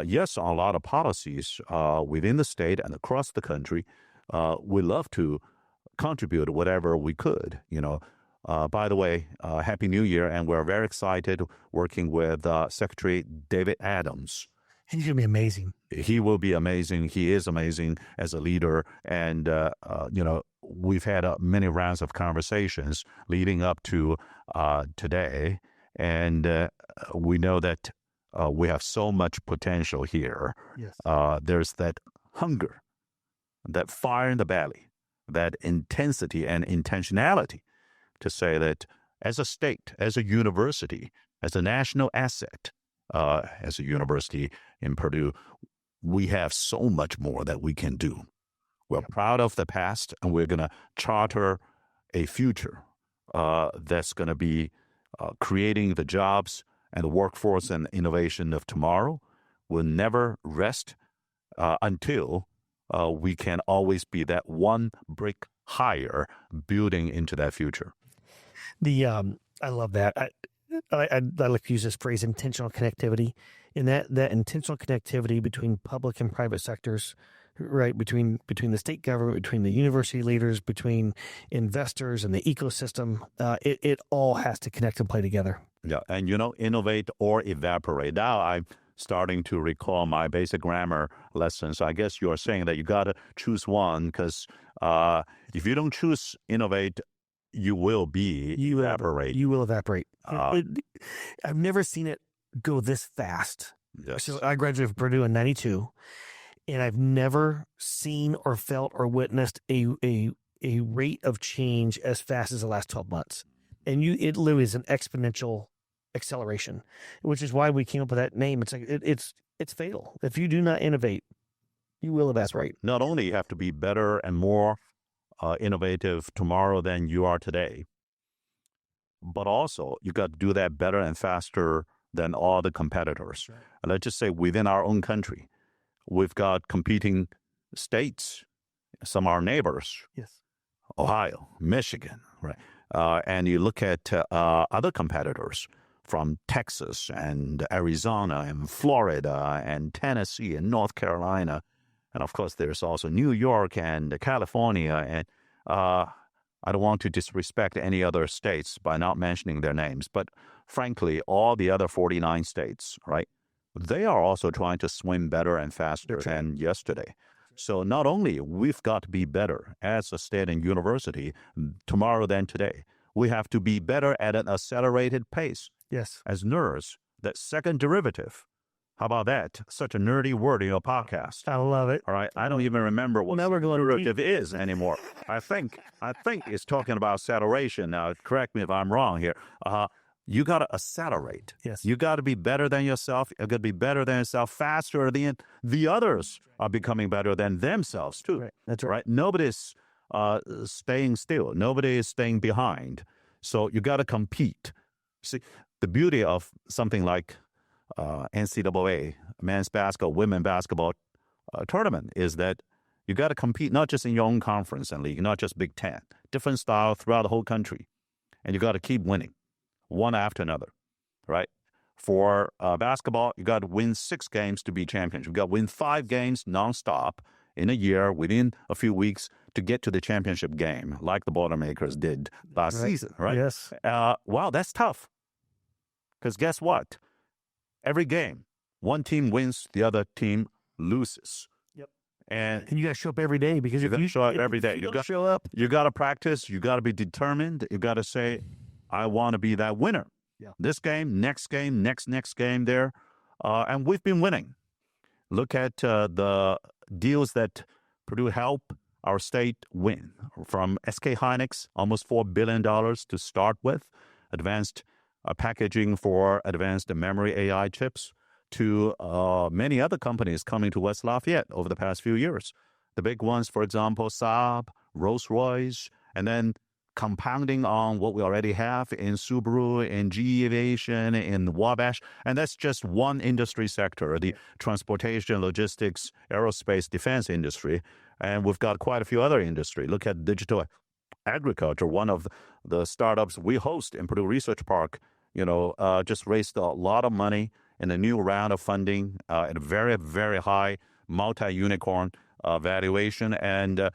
yes, on a lot of policies within the state and across the country, we love to contribute whatever we could. By the way, Happy New Year, and we're very excited working with Secretary David Adams. He's going to be amazing. He will be amazing. He is amazing as a leader. And, we've had many rounds of conversations leading up to today. And we know that we have so much potential here. Yes. There's that hunger, that fire in the belly, that intensity and intentionality to say that as a state, as a university, as a national asset, as a university in Purdue, we have so much more that we can do. We're proud of the past, and we're going to charter a future that's going to be creating the jobs and the workforce and innovation of tomorrow. We'll never rest until we can always be that one brick higher, building into that future. I love that. I like to use this phrase, intentional connectivity, and that intentional connectivity between public and private sectors, right? Between the state government, between the university leaders, between investors and the ecosystem, it all has to connect and play together. Yeah, and innovate or evaporate. Now I'm starting to recall my basic grammar lessons. I guess you're saying that you got to choose one, because if you don't choose innovate, you will evaporate. You will evaporate. I've never seen it go this fast. Yes. So I graduated from Purdue in '92, and I've never seen or felt or witnessed a rate of change as fast as the last 12 months. And it literally is an exponential acceleration, which is why we came up with that name. It's like it's fatal. If you do not innovate, you will evaporate. Not only you have to be better and more innovative tomorrow than you are today, but also you got to do that better and faster than all the competitors. Right. And let's just say within our own country, we've got competing states. Some are neighbors. Yes. Ohio, Michigan, right? And you look at other competitors from Texas and Arizona and Florida and Tennessee and North Carolina. And of course, there's also New York and California. And I don't want to disrespect any other states by not mentioning their names. But frankly, all the other 49 states, right, they are also trying to swim better and faster than yesterday. So not only we've got to be better as a state and university tomorrow than today, we have to be better at an accelerated pace. Yes. As nerds, that second derivative. How about that? Such a nerdy word in your podcast. I love it. All right. I don't even remember what derivative is anymore. I think it's talking about acceleration. Now, correct me if I'm wrong here. You got to accelerate. Yes. You got to be better than yourself. You got to be better than yourself faster than the others are becoming better than themselves too. Right. That's right. Nobody's staying still. Nobody is staying behind. So you got to compete. See, the beauty of something like NCAA, men's basketball, women's basketball tournament is that You got to compete not just in your own conference and league, not just Big Ten, different style throughout the whole country. And you got to keep winning one after another, right? For basketball, you got to win 6 games to be champions. You got to win 5 games nonstop in a year, within a few weeks, to get to the championship game, like the Boilermakers did last season, right? Yes. Wow, that's tough. Because guess what? Every game, one team wins, the other team loses. Yep. And you got to show up every day because you got to show up every day. You got to show up. You got to practice. You got to be determined. You got to say, I want to be that winner. Yeah. This game, next game there. And we've been winning. Look at the deals that Purdue helped our state win. From SK Hynix, almost $4 billion to start with, advanced packaging for advanced memory AI chips, to many other companies coming to West Lafayette over the past few years. The big ones, for example, Saab, Rolls-Royce, and then compounding on what we already have in Subaru, in GE Aviation, in Wabash. And that's just one industry sector, the transportation, logistics, aerospace, defense industry. And we've got quite a few other industries. Look at digital agriculture, one of the startups we host in Purdue Research Park, just raised a lot of money in a new round of funding at a very, very high multi-unicorn valuation. And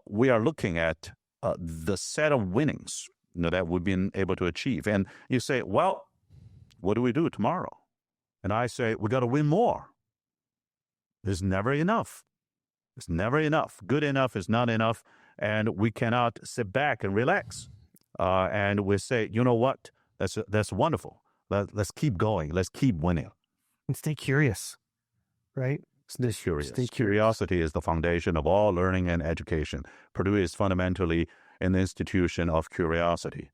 we are looking at the set of winnings that we've been able to achieve. And you say, well, what do we do tomorrow? And I say, we got to win more. There's never enough. It's never enough. Good enough is not enough. And we cannot sit back and relax. And we say, you know what? That's wonderful. Let's keep going. Let's keep winning. And stay curious, right? Stay curious. Curiosity is the foundation of all learning and education. Purdue is fundamentally an institution of curiosity.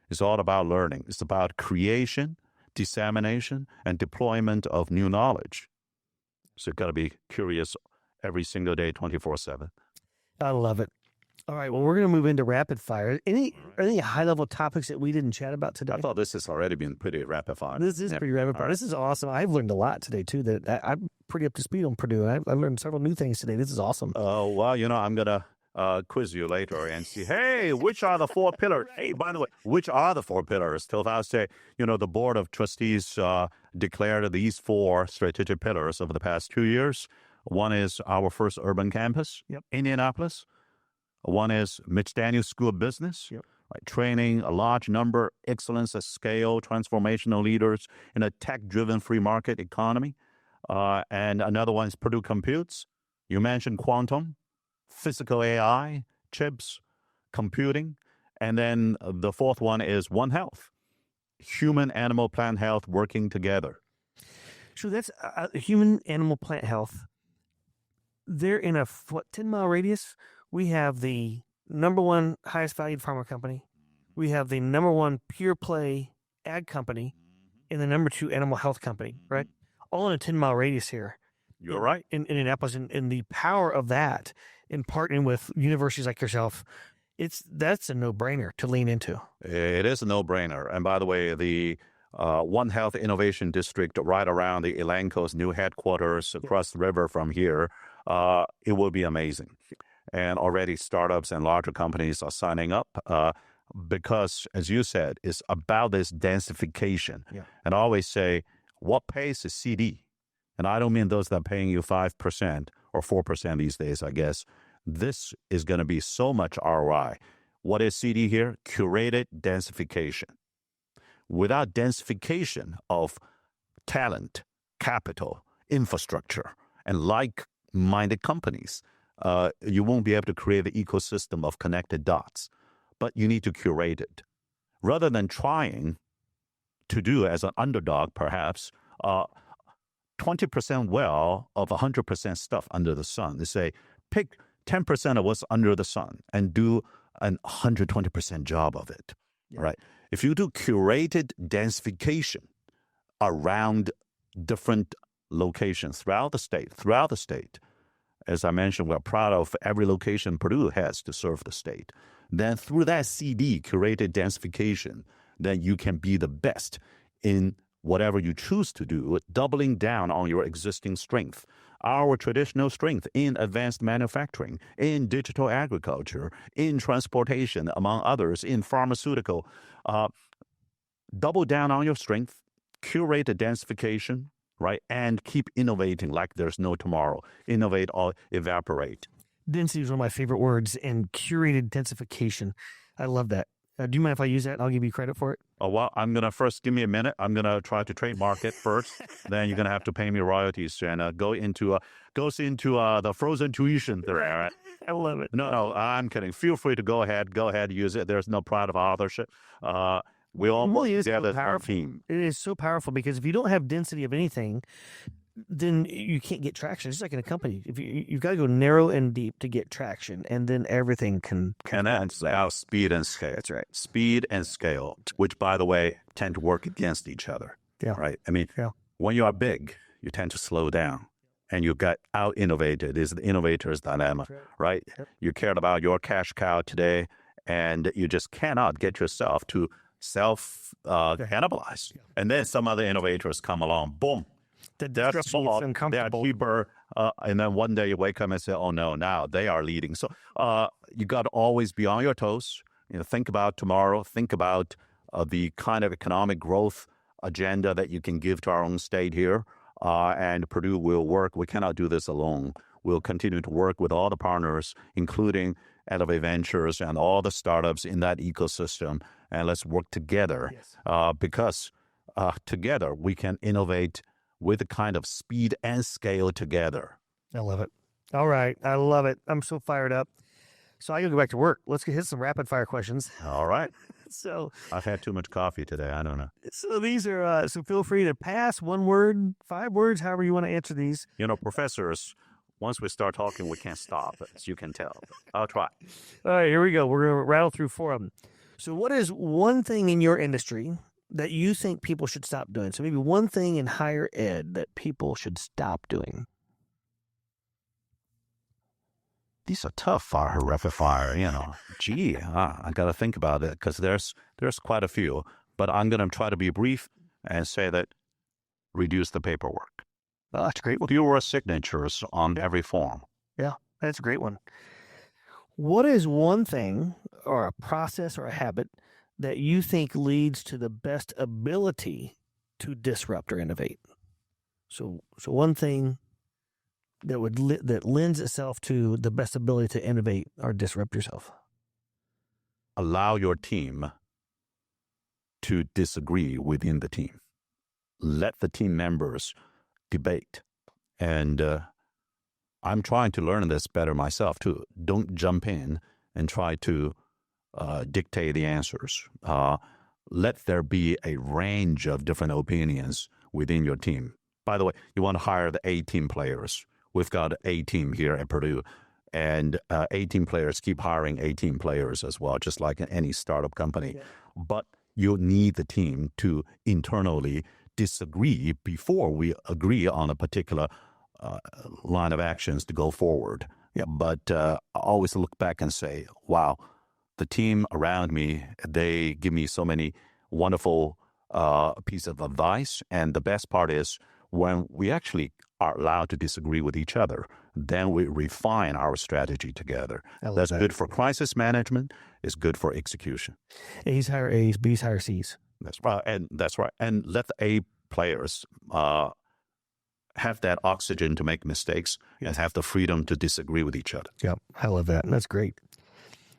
It's all about learning. It's about creation, dissemination, and deployment of new knowledge. So you've got to be curious every single day, 24/7. I love it. All right. Well, we're going to move into rapid fire. Any high-level topics that we didn't chat about today? I thought this has already been pretty rapid fire. This is pretty rapid fire. This is awesome. I've learned a lot today, too. That I'm pretty up to speed on Purdue. I learned several new things today. This is awesome. Oh, well, I'm going to quiz you later and see, hey, which are the 4 pillars? Hey, by the way, which are the 4 pillars? Till I say, the Board of Trustees declared these 4 strategic pillars over the past 2 years. One is our first urban campus, Indianapolis. One is Mitch Daniels School of Business, right, training a large number, excellence at scale, transformational leaders in a tech-driven free market economy. And another one is Purdue Computes. You mentioned quantum, physical AI, chips, computing. And then the 4th one is One Health, human, animal, plant health working together. So that's human, animal, plant health. They're in a 10-mile radius. We have the number 1 highest valued pharma company. We have the number 1 pure play ag company and the number 2 animal health company, right? All in a 10-mile radius here. You're right. In Indianapolis, and the power of that in partnering with universities like yourself, that's a no-brainer to lean into. It is a no-brainer. And by the way, the One Health Innovation District right around the Elanco's new headquarters across the river from here, it will be amazing. And already startups and larger companies are signing up because, as you said, it's about this densification. And I always say, what pays is CD? And I don't mean those that are paying you 5% or 4% these days, I guess. This is going to be so much ROI. What is CD here? Curated densification. Without densification of talent, capital, infrastructure, and like-minded companies, you won't be able to create the ecosystem of connected dots, but you need to curate it. Rather than trying to do as an underdog, perhaps, 20% well of 100% stuff under the sun. They say, pick 10% of what's under the sun and do an 120% job of it, right? If you do curated densification around different locations throughout the state, as I mentioned, we're proud of every location Purdue has to serve the state. Then through that CD, curated densification, then you can be the best in whatever you choose to do, doubling down on your existing strength. our traditional strength in advanced manufacturing, in digital agriculture, in transportation, among others, in pharmaceutical. Double down on your strength, curate the densification, right? And keep innovating like there's no tomorrow. Innovate or evaporate. Density is one of my favorite words, and curated densification. I love that. Do you mind if I use that? I'll give you credit for it. Oh, well, I'm going to first, give me a minute. I'm going to try to trademark it first. Then you're going to have to pay me royalties and goes into the frozen tuition there. All right? I love it. No, I'm kidding. Feel free to go ahead, use it. There's no pride of authorship. We all work together as a team. It is so powerful because if you don't have density of anything, then you can't get traction. It's just like in a company. If you've got to go narrow and deep to get traction, and then everything can. And that's our speed and scale. That's right. Speed and scale, which, by the way, tend to work against each other. Yeah. Right. I mean, when you are big, you tend to slow down, and you got out innovated. Is the innovator's dilemma, right? Yep. You cared about your cash cow today, and you just cannot get yourself to self-cannibalize. Yeah. And then some other innovators come along, boom. They're cheaper, and then one day you wake up and say, oh, no, now they are leading. So you got to always be on your toes. Think about tomorrow. Think about the kind of economic growth agenda that you can give to our own state here. And Purdue will work. We cannot do this alone. We'll continue to work with all the partners, including Innovate Ventures and all the startups in that ecosystem. And let's work together because together we can innovate with a kind of speed and scale together. I love it. All right. I love it. I'm so fired up. So I got to go back to work. Let's hit some rapid fire questions. All right. So I've had too much coffee today. I don't know. So these are, so feel free to pass 1 word, 5 words, however you want to answer these. Professors, once we start talking, we can't stop, as you can tell. I'll try. All right, here we go. We're going to rattle through 4 of them. So what is one thing in your industry that you think people should stop doing? So maybe one thing in higher ed that people should stop doing. These are tough, rapid fire, Gee, I got to think about it because there's quite a few. But I'm going to try to be brief and say that reduce the paperwork. Oh, that's a great one. Fewer signatures on every form. Yeah, that's a great one. What is one thing or a process or a habit that you think leads to the best ability to disrupt or innovate? So one thing that lends itself to the best ability to innovate or disrupt yourself. Allow your team to disagree within the team. Let the team members debate. And I'm trying to learn this better myself too. Don't jump in and try to dictate the answers. Let there be a range of different opinions within your team. By the way, you want to hire the A-team players. We've got an A-team here at Purdue, and A-team players keep hiring A-team players as well, just like in any startup company. Yeah. But you need the team to internally disagree before we agree on a particular line of actions to go forward. Yeah. But I always look back and say, wow, the team around me, they give me so many wonderful pieces of advice. And the best part is when we actually are allowed to disagree with each other, then we refine our strategy together. That's good for crisis management. It's good for execution. A's hire A's, B's hire C's. That's right. And let the A players have that oxygen to make mistakes and have the freedom to disagree with each other. Yeah, I love that. That's great.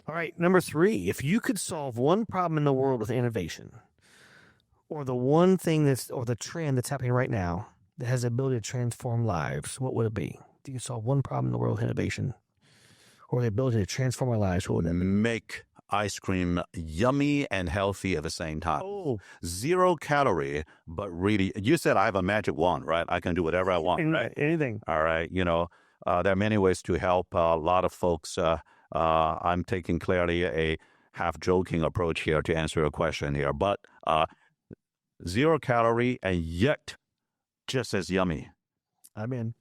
All right, number 3, if you could solve one problem in the world with innovation, or the one thing or the trend that's happening right now that has the ability to transform lives, what would it be? If you could solve one problem in the world with innovation, or the ability to transform our lives, what would it be? Make ice cream yummy and healthy at the same time. Oh. 0 calorie, but really, you said I have a magic wand, right? I can do whatever I want, right? Anything. All right. There are many ways to help a lot of folks. I'm taking clearly a half-joking approach here to answer your question here, but 0 calorie and yet just as yummy. I'm in.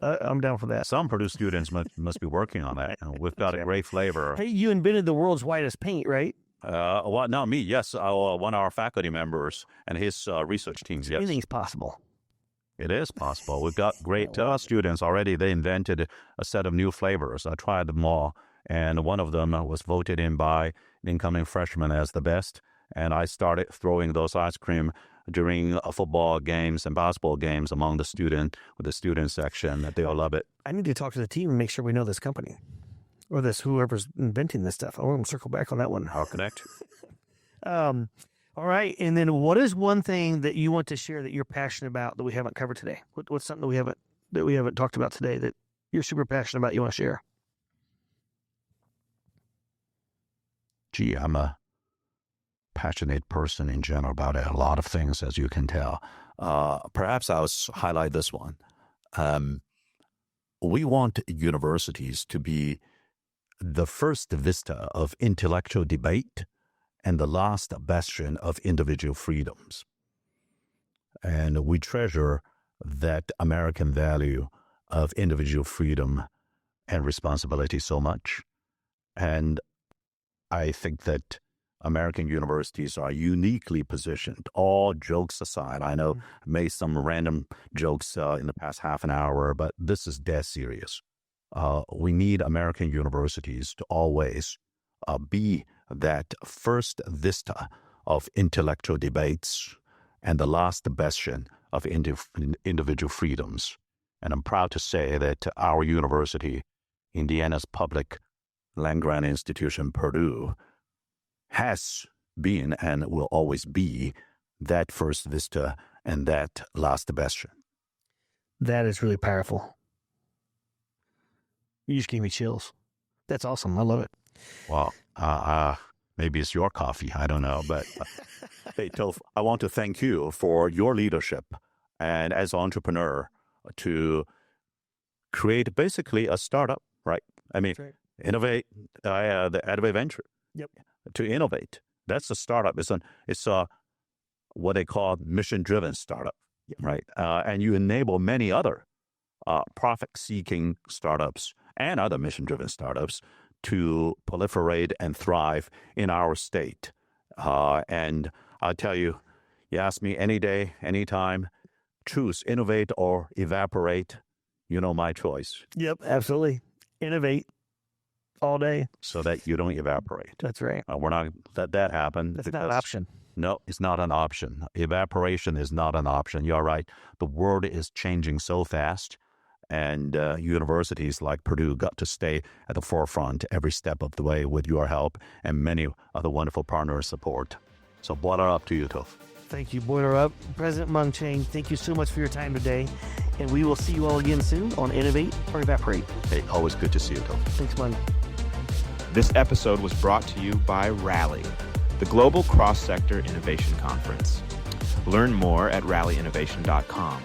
I'm down for that. Some Purdue students must be working on that. We've got a great flavor. Hey, you invented the world's whitest paint, right? Well, not me. Yes, one of our faculty members and his research teams. Yes, anything's possible. It is possible. We've got great students already. They invented a set of new flavors. I tried them all, and one of them was voted in by incoming freshmen as the best. And I started throwing those ice cream during football games and basketball games among the student section. They all love it. I need to talk to the team and make sure we know this company or whoever's inventing this stuff. I want to circle back on that one. I'll connect. All right. And then what is one thing that you want to share that you're passionate about that we haven't covered today? What's something that we haven't talked about today that you're super passionate about you want to share? Gee, I'm a passionate person in general about a lot of things, as you can tell. Perhaps I'll highlight this one. We want universities to be the first vista of intellectual debate and the last bastion of individual freedoms. And we treasure that American value of individual freedom and responsibility so much. And I think that American universities are uniquely positioned. All jokes aside, I know I made some random jokes in the past half an hour, but this is dead serious. We need American universities to always be that first vista of intellectual debates and the last bastion of individual freedoms. And I'm proud to say that our university, Indiana's public land-grant institution, Purdue, has been and will always be that first vista and that last bastion. That is really powerful. You just gave me chills. That's awesome. I love it. Well, maybe it's your coffee. I don't know. But hey, Toph, I want to thank you for your leadership and as an entrepreneur to create basically a startup, right? I mean, right. Innovate, the Adway Venture. Yep. To innovate. That's a startup. It's a what they call mission-driven startup, yep. Right? And you enable many other profit-seeking startups and other mission-driven startups to proliferate and thrive in our state. And I'll tell you, you ask me any day, anytime, choose Innovate or Evaporate. You know my choice. Yep, absolutely. Innovate. All day. So that you don't evaporate. That's right. We're not let that happen. That's not an option. No, it's not an option. Evaporation is not an option. You're right. The world is changing so fast, and universities like Purdue got to stay at the forefront every step of the way with your help and many other wonderful partners' support. So boiler up to you, Toph. Thank you, boiler up. President Mung Chiang, thank you so much for your time today, and we will see you all again soon on Innovate or Evaporate. Hey, always good to see you, Toph. Thanks, Mung. This episode was brought to you by Rally, the Global Cross-Sector Innovation Conference. Learn more at rallyinnovation.com.